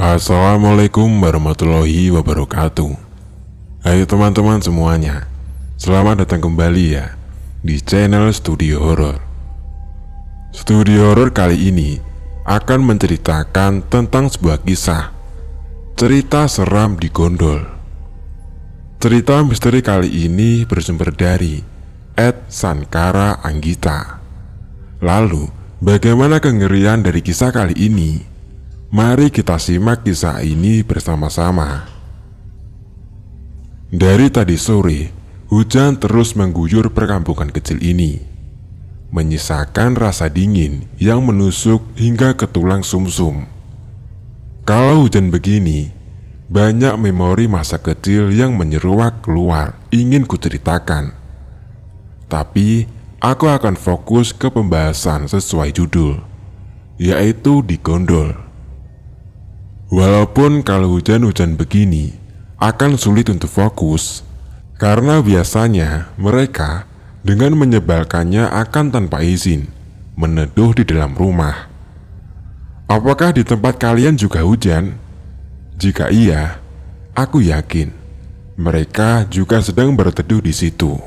Assalamualaikum warahmatullahi wabarakatuh. Hai teman-teman semuanya, selamat datang kembali ya di channel Studio Horor. Studio Horor kali ini akan menceritakan tentang sebuah kisah cerita seram di gondol. Cerita misteri kali ini bersumber dari @sankara anggita. Lalu, bagaimana kengerian dari kisah kali ini? Mari kita simak kisah ini bersama-sama. Dari tadi sore, hujan terus mengguyur perkampungan kecil ini, menyisakan rasa dingin yang menusuk hingga ke tulang sumsum. Kalau hujan begini, banyak memori masa kecil yang menyeruak keluar ingin kuceritakan. Tapi, aku akan fokus ke pembahasan sesuai judul, yaitu di gondol. Walaupun kalau hujan-hujan begini akan sulit untuk fokus, karena biasanya mereka dengan menyebalkannya akan tanpa izin meneduh di dalam rumah. Apakah di tempat kalian juga hujan? Jika iya, aku yakin mereka juga sedang berteduh di situ.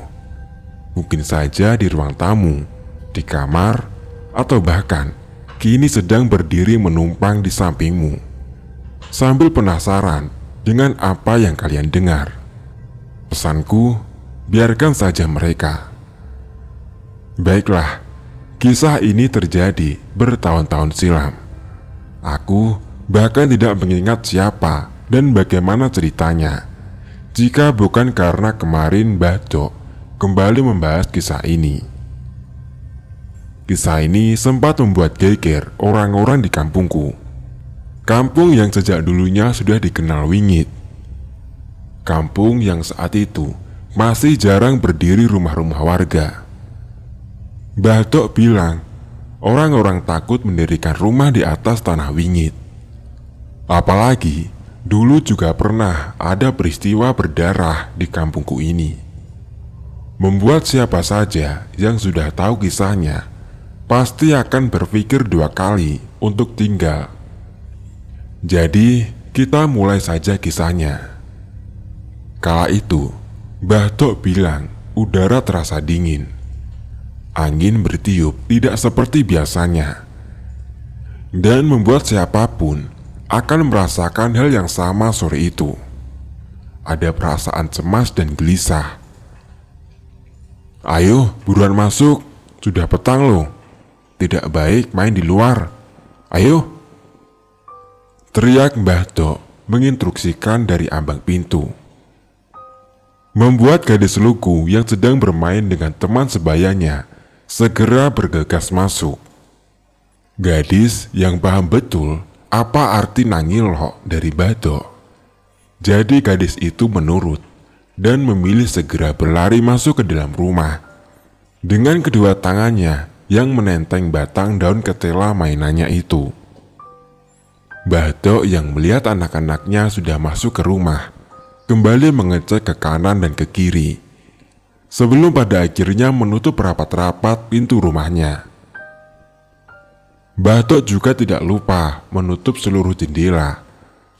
Mungkin saja di ruang tamu, di kamar, atau bahkan kini sedang berdiri menumpang di sampingmu, sambil penasaran dengan apa yang kalian dengar. Pesanku, biarkan saja mereka. Baiklah, kisah ini terjadi bertahun-tahun silam. Aku bahkan tidak mengingat siapa dan bagaimana ceritanya, jika bukan karena kemarin Bato kembali membahas kisah ini. Kisah ini sempat membuat geger orang-orang di kampungku. Kampung yang sejak dulunya sudah dikenal wingit. Kampung yang saat itu masih jarang berdiri rumah-rumah warga. Batok bilang orang-orang takut mendirikan rumah di atas tanah wingit. Apalagi dulu juga pernah ada peristiwa berdarah di kampungku ini, membuat siapa saja yang sudah tahu kisahnya pasti akan berpikir dua kali untuk tinggal. Jadi, kita mulai saja kisahnya. Kala itu, Batok bilang udara terasa dingin. Angin bertiup tidak seperti biasanya, dan membuat siapapun akan merasakan hal yang sama sore itu. Ada perasaan cemas dan gelisah. Ayo, buruan masuk, sudah petang loh. Tidak baik main di luar. Ayo, teriak Mbah Tok menginstruksikan dari ambang pintu, membuat gadis lugu yang sedang bermain dengan teman sebayanya segera bergegas masuk. Gadis yang paham betul apa arti nangilok dari Mbah Tok. Jadi gadis itu menurut dan memilih segera berlari masuk ke dalam rumah dengan kedua tangannya yang menenteng batang daun ketela mainannya itu. Batok yang melihat anak-anaknya sudah masuk ke rumah kembali mengecek ke kanan dan ke kiri sebelum pada akhirnya menutup rapat-rapat pintu rumahnya. Batok juga tidak lupa menutup seluruh jendela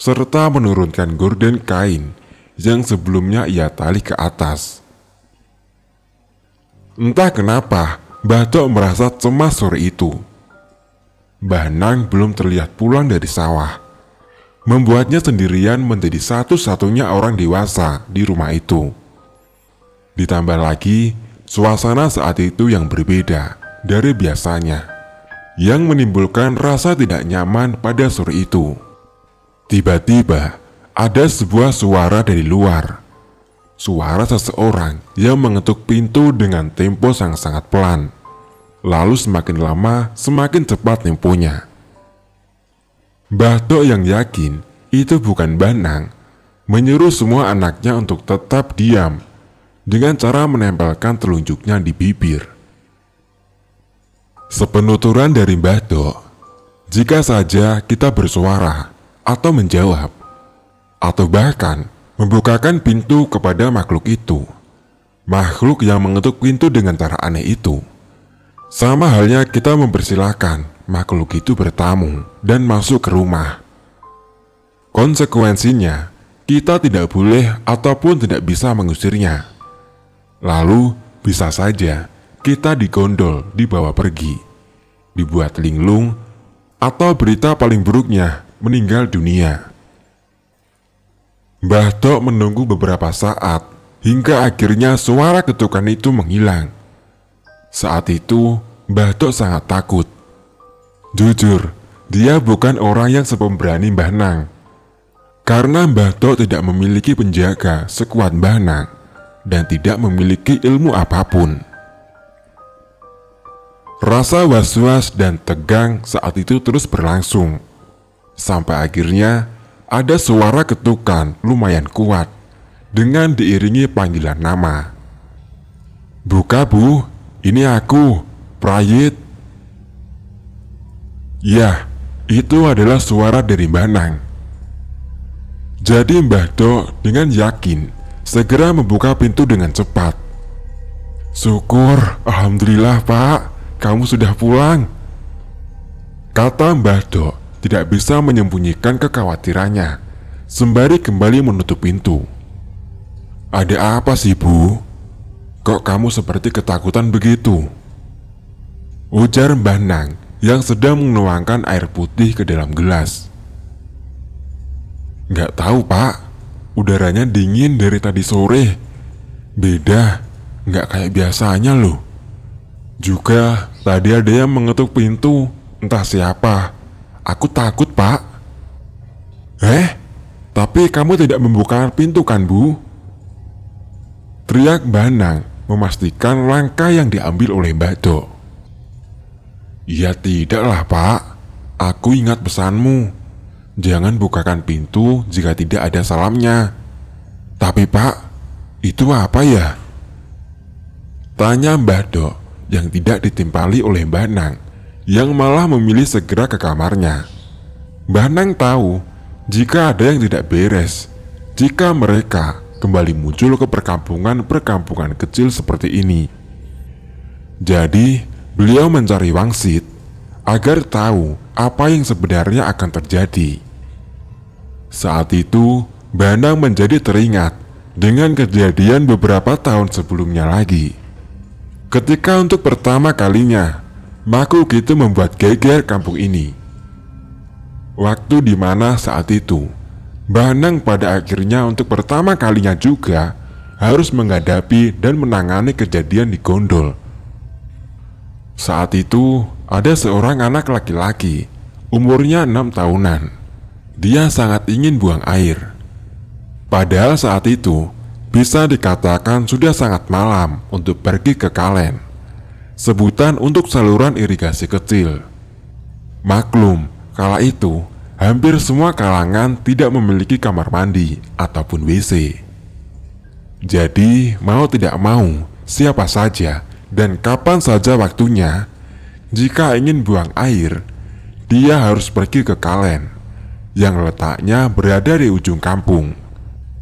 serta menurunkan gorden kain yang sebelumnya ia tali ke atas. Entah kenapa Batok merasa cemas sore itu. Mbah Nang belum terlihat pulang dari sawah, membuatnya sendirian menjadi satu-satunya orang dewasa di rumah itu. Ditambah lagi suasana saat itu yang berbeda dari biasanya, yang menimbulkan rasa tidak nyaman pada sore itu. Tiba-tiba ada sebuah suara dari luar. Suara seseorang yang mengetuk pintu dengan tempo yang sangat pelan. Lalu semakin lama semakin cepat temponya. Batok yang yakin itu bukan Mbah Nang menyuruh semua anaknya untuk tetap diam dengan cara menempelkan telunjuknya di bibir. Sepenuturan dari Batok, jika saja kita bersuara atau menjawab atau bahkan membukakan pintu kepada makhluk itu, makhluk yang mengetuk pintu dengan cara aneh itu, sama halnya kita mempersilahkan makhluk itu bertamu dan masuk ke rumah. Konsekuensinya, kita tidak boleh ataupun tidak bisa mengusirnya. Lalu, bisa saja kita digondol, dibawa pergi, dibuat linglung, atau berita paling buruknya, meninggal dunia. Mbah Tok menunggu beberapa saat, hingga akhirnya suara ketukan itu menghilang. Saat itu, Mbah Tok sangat takut. Jujur, dia bukan orang yang sepemberani Mbah Nang. Karena Mbah Tok tidak memiliki penjaga sekuat Mbah Nang dan tidak memiliki ilmu apapun. Rasa was-was dan tegang saat itu terus berlangsung. Sampai akhirnya ada suara ketukan lumayan kuat dengan diiringi panggilan nama. "Buka, Bu, ini aku, Prayit." Ya, itu adalah suara dari Mbah Nang. Jadi Mbah Tok dengan yakin segera membuka pintu dengan cepat. "Syukur, alhamdulillah Pak, kamu sudah pulang," kata Mbah Tok, tidak bisa menyembunyikan kekhawatirannya sembari kembali menutup pintu. "Ada apa sih, Bu? Kok kamu seperti ketakutan begitu?" ujar Mbah Nang yang sedang menuangkan air putih ke dalam gelas. "Nggak tahu Pak, udaranya dingin dari tadi sore. Beda, nggak kayak biasanya loh. Juga tadi ada yang mengetuk pintu, entah siapa. Aku takut Pak." Tapi kamu tidak membuka pintu kan Bu?" teriak Mbah Nang memastikan langkah yang diambil oleh Mbah Tok. "Ya tidaklah Pak, aku ingat pesanmu. Jangan bukakan pintu jika tidak ada salamnya. Tapi Pak, itu apa ya?" tanya Mbah Tok yang tidak ditimpali oleh Mbah Nang, yang malah memilih segera ke kamarnya. Mbah Nang tahu jika ada yang tidak beres jika mereka kembali muncul ke perkampungan kecil seperti ini. Jadi beliau mencari wangsit agar tahu apa yang sebenarnya akan terjadi. Saat itu Mbah Nang menjadi teringat dengan kejadian beberapa tahun sebelumnya lagi, ketika untuk pertama kalinya makhluk itu membuat geger kampung ini. Waktu di mana saat itu Mbah Nang pada akhirnya untuk pertama kalinya juga harus menghadapi dan menangani kejadian di Gondol. Saat itu ada seorang anak laki-laki, umurnya 6 tahunan. Dia sangat ingin buang air. Padahal saat itu bisa dikatakan sudah sangat malam untuk pergi ke kalen, sebutan untuk saluran irigasi kecil. Maklum, kala itu hampir semua kalangan tidak memiliki kamar mandi ataupun WC. Jadi mau tidak mau, siapa saja dan kapan saja waktunya, jika ingin buang air, dia harus pergi ke kalen yang letaknya berada di ujung kampung,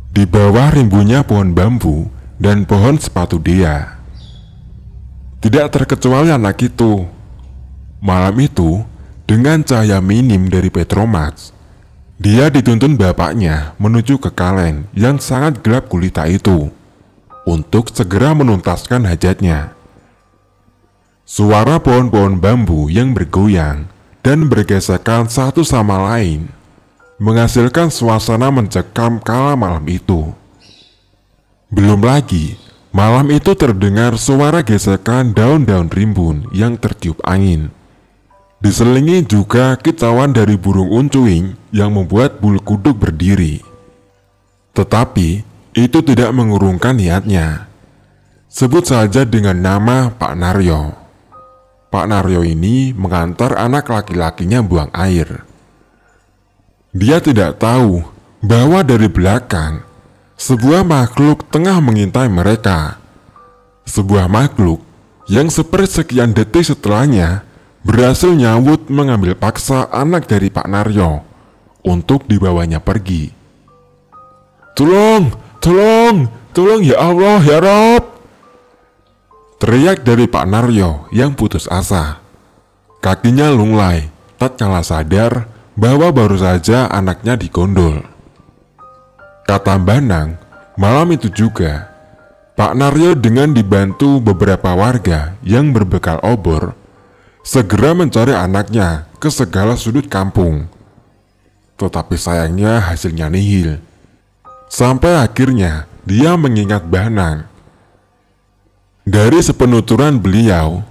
di bawah rimbunya pohon bambu dan pohon sepatu dia. Tidak terkecuali anak itu. Malam itu, dengan cahaya minim dari Petromax, dia dituntun bapaknya menuju ke kalen yang sangat gelap gulita itu untuk segera menuntaskan hajatnya. Suara pohon-pohon bambu yang bergoyang dan bergesekan satu sama lain menghasilkan suasana mencekam kala malam itu. Belum lagi, malam itu terdengar suara gesekan daun-daun rimbun yang tertiup angin. Diselingi juga kicauan dari burung uncuing yang membuat bulu kuduk berdiri. Tetapi itu tidak mengurungkan niatnya. Sebut saja dengan nama Pak Naryo. Pak Naryo ini mengantar anak laki-lakinya buang air. Dia tidak tahu bahwa dari belakang sebuah makhluk tengah mengintai mereka. Sebuah makhluk yang sepersekian detik setelahnya berhasil nyawut mengambil paksa anak dari Pak Naryo untuk dibawanya pergi. Tolong, tolong ya Allah, ya Rob!" teriak dari Pak Naryo yang putus asa. Kakinya lunglai tatkala sadar bahwa baru saja anaknya digondol. Kata Mbah Nang, malam itu juga Pak Naryo dengan dibantu beberapa warga yang berbekal obor segera mencari anaknya ke segala sudut kampung. Tetapi sayangnya hasilnya nihil. Sampai akhirnya dia mengingat Mbah Nang. Dari sepenuturan beliau,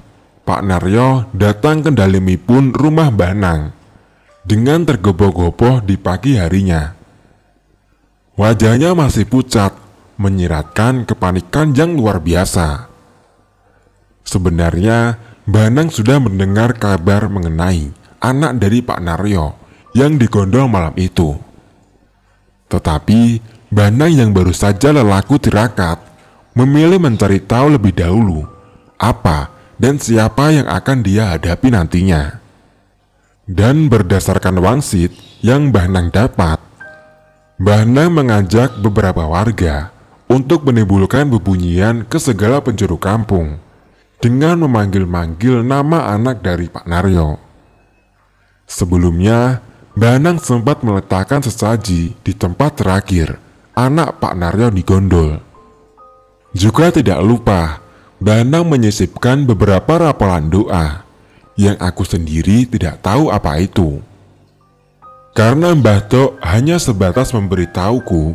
Pak Naryo datang ke dalemipun rumah Mbah Nang dengan tergopoh-gopoh di pagi harinya. Wajahnya masih pucat, menyiratkan kepanikan yang luar biasa. Sebenarnya, Mbah Nang sudah mendengar kabar mengenai anak dari Pak Naryo yang digondol malam itu. Tetapi, Mbah Nang yang baru saja lelaku tirakat, memilih mencari tahu lebih dahulu apa dan siapa yang akan dia hadapi nantinya. Dan berdasarkan wangsit yang Mbah Nang dapat, Mbah Nang mengajak beberapa warga untuk menimbulkan bebunyian ke segala penjuru kampung dengan memanggil-manggil nama anak dari Pak Naryo. Sebelumnya, Mbah Nang sempat meletakkan sesaji di tempat terakhir anak Pak Naryo digondol. Juga tidak lupa, Mbah Nang menyisipkan beberapa rapalan doa yang aku sendiri tidak tahu apa itu. Karena Mbah Tok hanya sebatas memberitahuku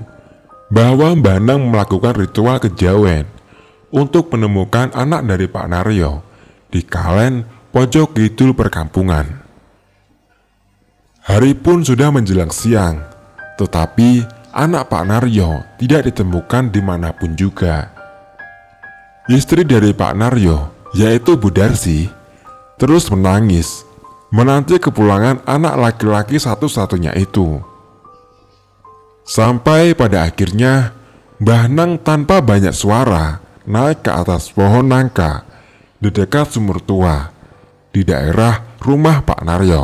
bahwa Mbah Nang melakukan ritual kejawen untuk menemukan anak dari Pak Naryo di Kalen pojok kidul perkampungan. Hari pun sudah menjelang siang, tetapi anak Pak Naryo tidak ditemukan dimanapun juga. Istri dari Pak Naryo, yaitu Bu Darsi, terus menangis menanti kepulangan anak laki-laki satu-satunya itu. Sampai pada akhirnya Mbah Nang tanpa banyak suara naik ke atas pohon nangka di dekat sumur tua di daerah rumah Pak Naryo.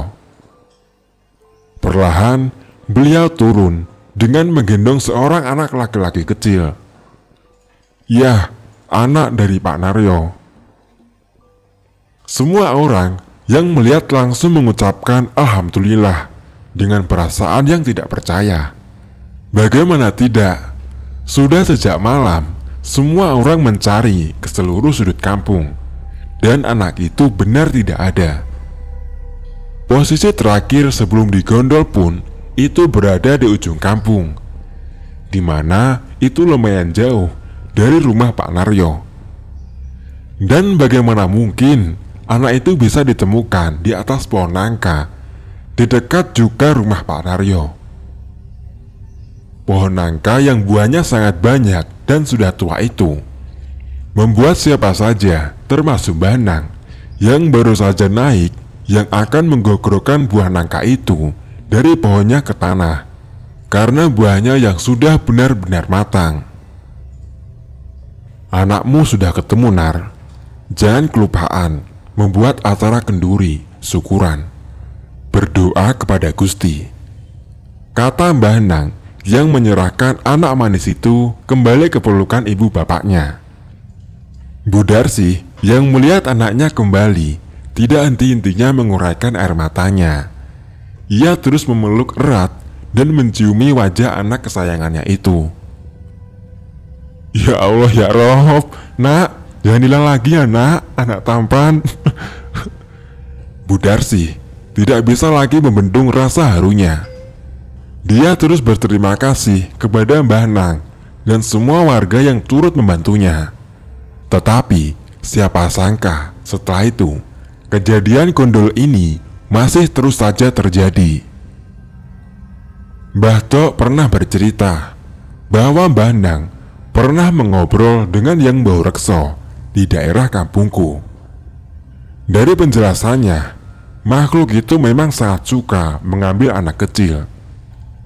Perlahan beliau turun dengan menggendong seorang anak laki-laki kecil. Ya, anak dari Pak Naryo. Semua orang yang melihat langsung mengucapkan alhamdulillah dengan perasaan yang tidak percaya. Bagaimana tidak? Sudah sejak malam, semua orang mencari ke seluruh sudut kampung, dan anak itu benar tidak ada. Posisi terakhir sebelum digondol pun itu berada di ujung kampung, di mana itu lumayan jauh dari rumah Pak Naryo. Dan bagaimana mungkin anak itu bisa ditemukan di atas pohon nangka di dekat juga rumah Pak Naryo? Pohon nangka yang buahnya sangat banyak dan sudah tua itu membuat siapa saja, termasuk Mbah Nang yang baru saja naik, yang akan menggogrokkan buah nangka itu dari pohonnya ke tanah, karena buahnya yang sudah benar-benar matang. Anakmu sudah ketemu, Nar. Jangan kelupaan membuat acara kenduri, syukuran, berdoa kepada Gusti, kata Mbah Nang yang menyerahkan anak manis itu kembali ke pelukan ibu bapaknya. Bu Darsi yang melihat anaknya kembali tidak henti-hentinya menguraikan air matanya. Ia terus memeluk erat dan menciumi wajah anak kesayangannya itu. Ya Allah ya Rob, nak, jangan hilang lagi ya nak, anak tampan. Bu Darsi tidak bisa lagi membendung rasa harunya. Dia terus berterima kasih kepada Mbah Nang dan semua warga yang turut membantunya. Tetapi siapa sangka setelah itu kejadian gondol ini masih terus saja terjadi. Mbah Tok pernah bercerita bahwa Mbah Nang pernah mengobrol dengan Yang Bau Rekso di daerah kampungku. Dari penjelasannya, makhluk itu memang sangat suka mengambil anak kecil,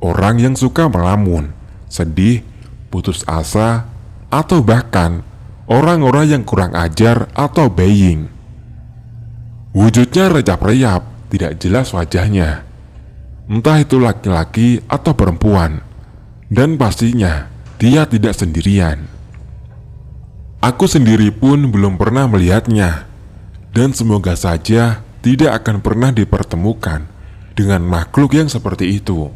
orang yang suka melamun, sedih, putus asa, atau bahkan orang-orang yang kurang ajar atau baying. Wujudnya reyap-reyap, tidak jelas wajahnya, entah itu laki-laki atau perempuan, dan pastinya dia tidak sendirian. Aku sendiri pun belum pernah melihatnya, dan semoga saja tidak akan pernah dipertemukan dengan makhluk yang seperti itu.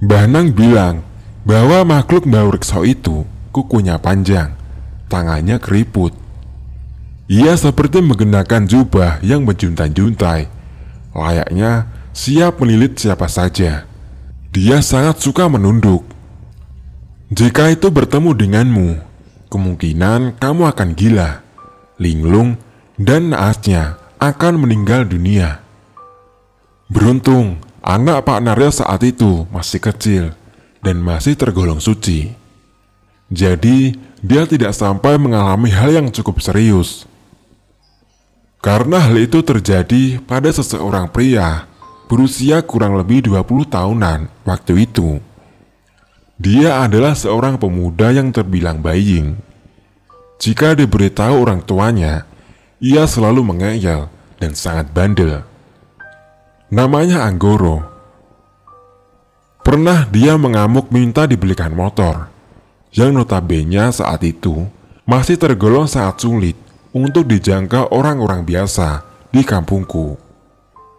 Mbah Nang bilang bahwa makhluk Mbah Wrekso itu kukunya panjang, tangannya keriput. Ia seperti mengenakan jubah yang berjuntai-juntai, layaknya siap melilit siapa saja. Dia sangat suka menunduk. Jika itu bertemu denganmu, kemungkinan kamu akan gila, linglung, dan naasnya akan meninggal dunia. Beruntung, anak Pak Naryo saat itu masih kecil dan masih tergolong suci. Jadi, dia tidak sampai mengalami hal yang cukup serius. Karena hal itu terjadi pada seseorang pria berusia kurang lebih 20 tahunan waktu itu. Dia adalah seorang pemuda yang terbilang baik. Jika diberitahu orang tuanya, ia selalu mengeyel dan sangat bandel. Namanya Anggoro. Pernah dia mengamuk minta dibelikan motor, yang notabene saat itu masih tergolong sangat sulit untuk dijangkau orang-orang biasa di kampungku.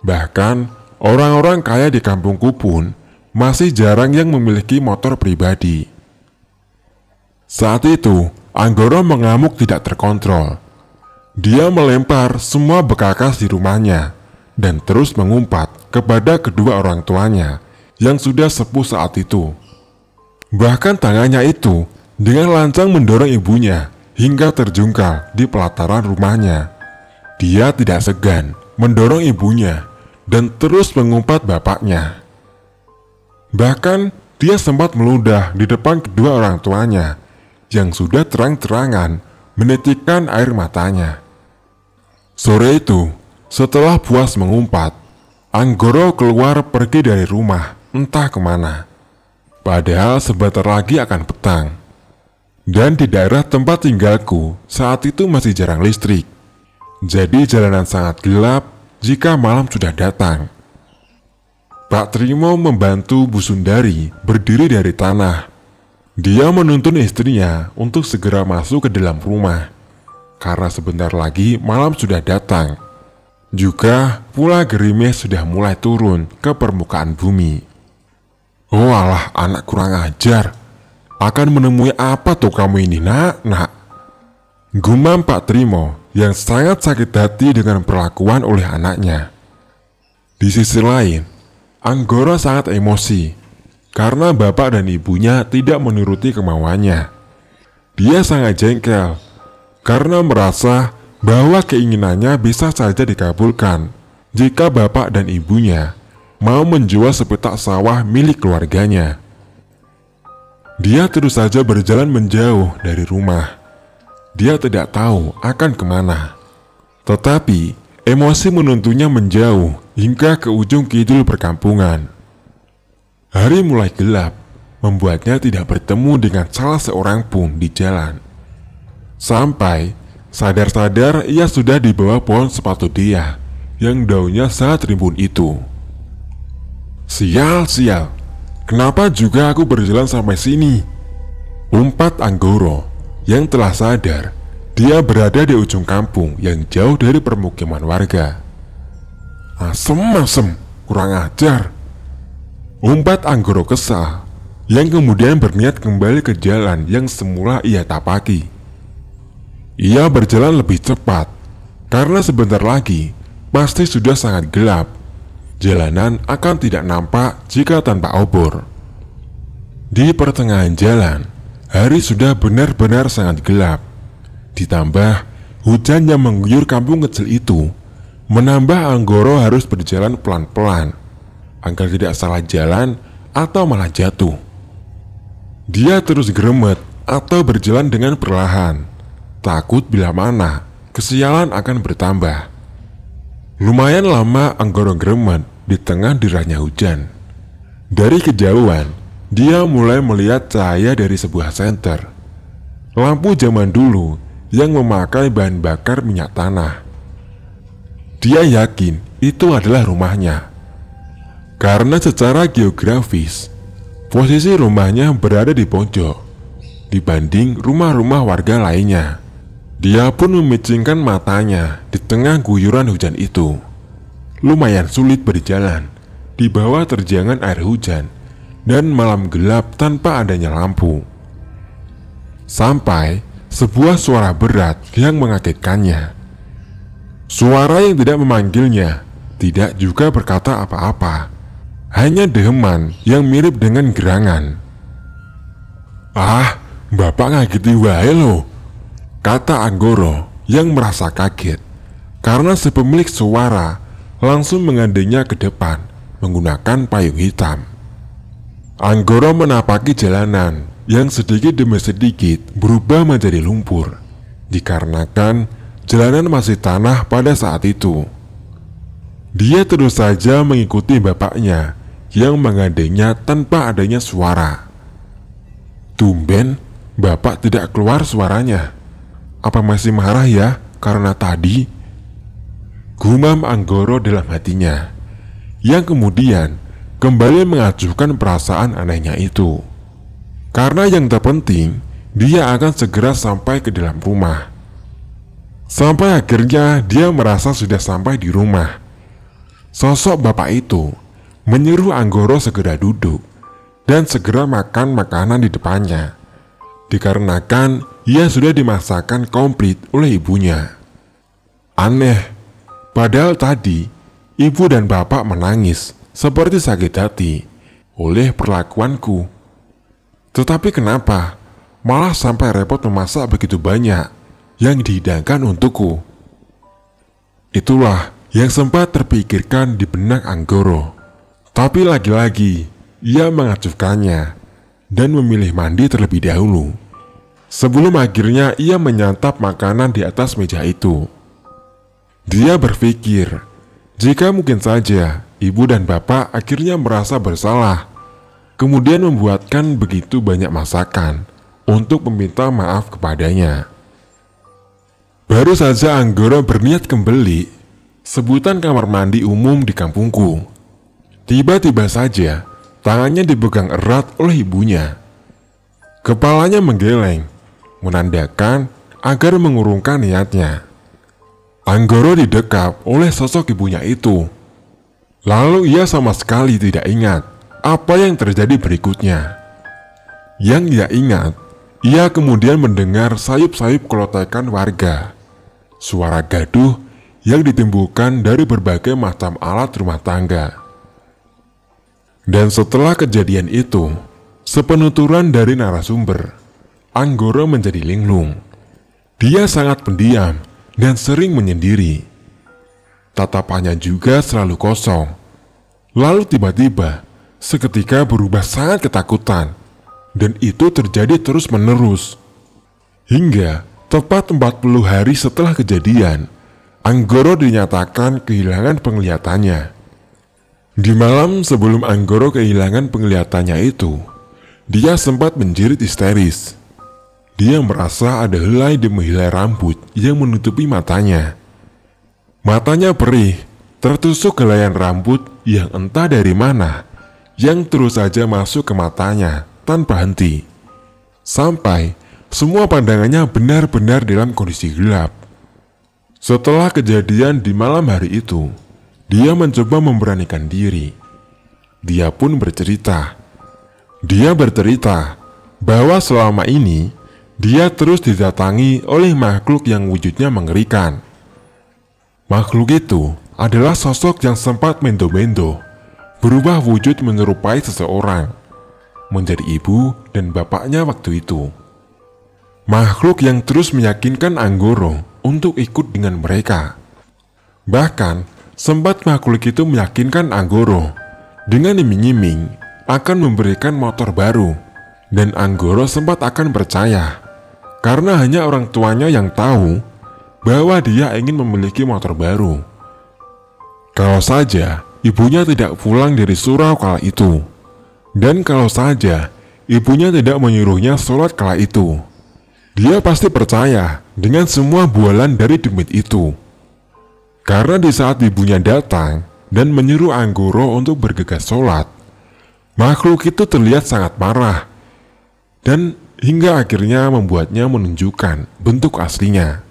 Bahkan orang-orang kaya di kampungku pun masih jarang yang memiliki motor pribadi. Saat itu, Anggoro mengamuk tidak terkontrol. Dia melempar semua bekakas di rumahnya dan terus mengumpat kepada kedua orang tuanya yang sudah sepuh saat itu. Bahkan tangannya itu dengan lancang mendorong ibunya hingga terjungkal di pelataran rumahnya. Dia tidak segan mendorong ibunya dan terus mengumpat bapaknya. Bahkan dia sempat meludah di depan kedua orang tuanya yang sudah terang-terangan menitikkan air matanya. Sore itu, setelah puas mengumpat, Anggoro keluar pergi dari rumah entah kemana. Padahal sebentar lagi akan petang. Dan di daerah tempat tinggalku saat itu masih jarang listrik. Jadi jalanan sangat gelap jika malam sudah datang. Pak Trimo membantu Bu Sundari berdiri dari tanah. Dia menuntun istrinya untuk segera masuk ke dalam rumah, karena sebentar lagi malam sudah datang. Juga pula gerimis sudah mulai turun ke permukaan bumi. Oh alah, anak kurang ajar. Akan menemui apa tuh kamu ini, nak? Gumam Pak Trimo yang sangat sakit hati dengan perlakuan oleh anaknya. Di sisi lain, Anggoro sangat emosi karena bapak dan ibunya tidak menuruti kemauannya. Dia sangat jengkel karena merasa bahwa keinginannya bisa saja dikabulkan jika bapak dan ibunya mau menjual sepetak sawah milik keluarganya. Dia terus saja berjalan menjauh dari rumah. Dia tidak tahu akan kemana. Tetapi emosi menuntunnya menjauh hingga ke ujung kidul perkampungan. Hari mulai gelap, membuatnya tidak bertemu dengan salah seorang pun di jalan. Sampai sadar-sadar ia sudah di bawah pohon sepatu dia yang daunnya sangat rimbun itu. Sial, kenapa juga aku berjalan sampai sini? Umpat Anggoro yang telah sadar dia berada di ujung kampung yang jauh dari permukiman warga. Asem, kurang ajar. Umpat Anggoro kesal yang kemudian berniat kembali ke jalan yang semula ia tapaki. Ia berjalan lebih cepat karena sebentar lagi pasti sudah sangat gelap. Jalanan akan tidak nampak jika tanpa obor. Di pertengahan jalan, hari sudah benar-benar sangat gelap. Ditambah hujan yang mengguyur kampung kecil itu menambah Anggoro harus berjalan pelan-pelan agar tidak salah jalan atau malah jatuh. Dia terus geremet atau berjalan dengan perlahan, takut bila mana kesialan akan bertambah. Lumayan lama Anggoro geremet di tengah derasnya hujan. Dari kejauhan, dia mulai melihat cahaya dari sebuah senter, lampu zaman dulu yang memakai bahan bakar minyak tanah. Dia yakin itu adalah rumahnya, karena secara geografis posisi rumahnya berada di pojok dibanding rumah-rumah warga lainnya. Dia pun memicingkan matanya di tengah guyuran hujan itu. lumayan sulit berjalan di bawah terjangan air hujan dan malam gelap tanpa adanya lampu. Sampai sebuah suara berat yang mengagetkannya. Suara yang tidak memanggilnya, tidak juga berkata apa-apa, hanya deheman yang mirip dengan gerangan. "Ah, bapak ngageti wae lo," kata Anggoro yang merasa kaget karena si pemilik suara langsung mengadengnya ke depan menggunakan payung hitam. Anggoro menapaki jalanan yang sedikit demi sedikit berubah menjadi lumpur, dikarenakan jalanan masih tanah pada saat itu. Dia terus saja mengikuti bapaknya yang mengadengnya tanpa adanya suara. "Tumben bapak tidak keluar suaranya. Apa masih marah ya karena tadi?" gumam Anggoro dalam hatinya, yang kemudian kembali mengacuhkan perasaan anehnya itu. Karena yang terpenting, dia akan segera sampai ke dalam rumah. Sampai akhirnya dia merasa sudah sampai di rumah. Sosok bapak itu menyuruh Anggoro segera duduk dan segera makan makanan di depannya, dikarenakan ia sudah dimasakkan komplit oleh ibunya. Aneh, padahal tadi ibu dan bapak menangis seperti sakit hati oleh perlakuanku. Tetapi kenapa malah sampai repot memasak begitu banyak yang dihidangkan untukku? Itulah yang sempat terpikirkan di benak Anggoro. Tapi lagi-lagi ia mengacuhkannya dan memilih mandi terlebih dahulu sebelum akhirnya ia menyantap makanan di atas meja itu. Dia berpikir jika mungkin saja ibu dan bapak akhirnya merasa bersalah, kemudian membuatkan begitu banyak masakan untuk meminta maaf kepadanya. Baru saja Anggoro berniat kembali sebutan kamar mandi umum di kampungku, tiba-tiba saja tangannya dipegang erat oleh ibunya. Kepalanya menggeleng, menandakan agar mengurungkan niatnya. Anggoro didekap oleh sosok ibunya itu. Lalu ia sama sekali tidak ingat apa yang terjadi berikutnya. Yang ia ingat, ia kemudian mendengar sayup-sayup kelotekan warga, suara gaduh yang ditimbulkan dari berbagai macam alat rumah tangga. Dan setelah kejadian itu, sepenuturan dari narasumber, Anggoro menjadi linglung. Dia sangat pendiam dan sering menyendiri. Tatapannya juga selalu kosong. Lalu tiba-tiba seketika berubah sangat ketakutan, dan itu terjadi terus-menerus. Hingga tepat 40 hari setelah kejadian, Anggoro dinyatakan kehilangan penglihatannya. Di malam sebelum Anggoro kehilangan penglihatannya itu, dia sempat menjerit histeris. Dia merasa ada helai demi helai rambut yang menutupi matanya. Matanya perih, tertusuk helaian rambut yang entah dari mana, yang terus saja masuk ke matanya tanpa henti, sampai semua pandangannya benar-benar dalam kondisi gelap. Setelah kejadian di malam hari itu, dia mencoba memberanikan diri. Dia pun bercerita. Dia bercerita bahwa selama ini dia terus didatangi oleh makhluk yang wujudnya mengerikan. Makhluk itu adalah sosok yang sempat mendo-mendo, berubah wujud menyerupai seseorang, menjadi ibu dan bapaknya waktu itu. Makhluk yang terus meyakinkan Anggoro untuk ikut dengan mereka. Bahkan sempat makhluk itu meyakinkan Anggoro dengan iming-iming akan memberikan motor baru, dan Anggoro sempat akan percaya karena hanya orang tuanya yang tahu bahwa dia ingin memiliki motor baru. Kalau saja ibunya tidak pulang dari surau kala itu, dan kalau saja ibunya tidak menyuruhnya sholat kala itu, dia pasti percaya dengan semua bualan dari demit itu. Karena di saat ibunya datang dan menyuruh Anggoro untuk bergegas sholat, makhluk itu terlihat sangat marah, dan hingga akhirnya membuatnya menunjukkan bentuk aslinya.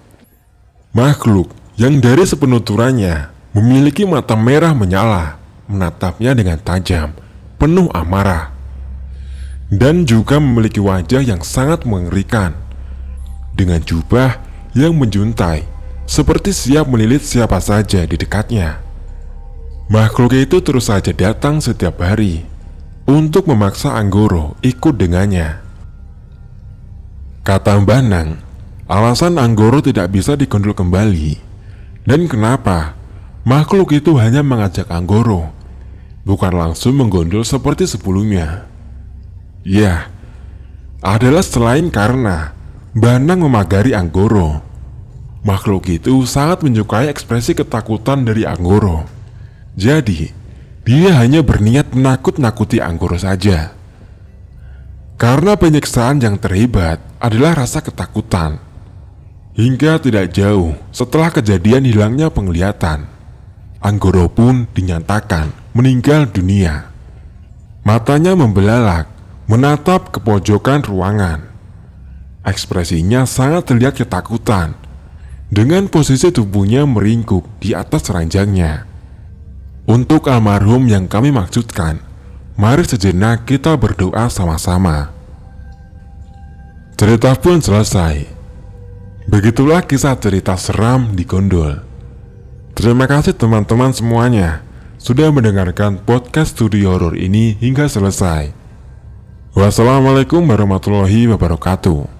Makhluk yang dari sepenuturannya memiliki mata merah menyala, menatapnya dengan tajam, penuh amarah, dan juga memiliki wajah yang sangat mengerikan, dengan jubah yang menjuntai, seperti siap melilit siapa saja di dekatnya. Makhluk itu terus saja datang setiap hari untuk memaksa Anggoro ikut dengannya. Kata Mbah Nang, alasan Anggoro tidak bisa digondol kembali, dan kenapa makhluk itu hanya mengajak Anggoro, bukan langsung menggondol seperti sebelumnya. Ya, adalah selain karena Mbah Nang memagari Anggoro. Makhluk itu sangat menyukai ekspresi ketakutan dari Anggoro. Jadi, dia hanya berniat menakut-nakuti Anggoro saja. Karena penyiksaan yang terhebat adalah rasa ketakutan. Hingga tidak jauh setelah kejadian hilangnya penglihatan, Anggoro pun dinyatakan meninggal dunia. Matanya membelalak, menatap ke pojokan ruangan. Ekspresinya sangat terlihat ketakutan, dengan posisi tubuhnya meringkuk di atas ranjangnya. Untuk almarhum yang kami maksudkan, mari sejenak kita berdoa sama-sama. Cerita pun selesai. Begitulah kisah cerita seram di Gondol. Terima kasih teman-teman semuanya sudah mendengarkan podcast Studio Horor ini hingga selesai. Wassalamualaikum warahmatullahi wabarakatuh.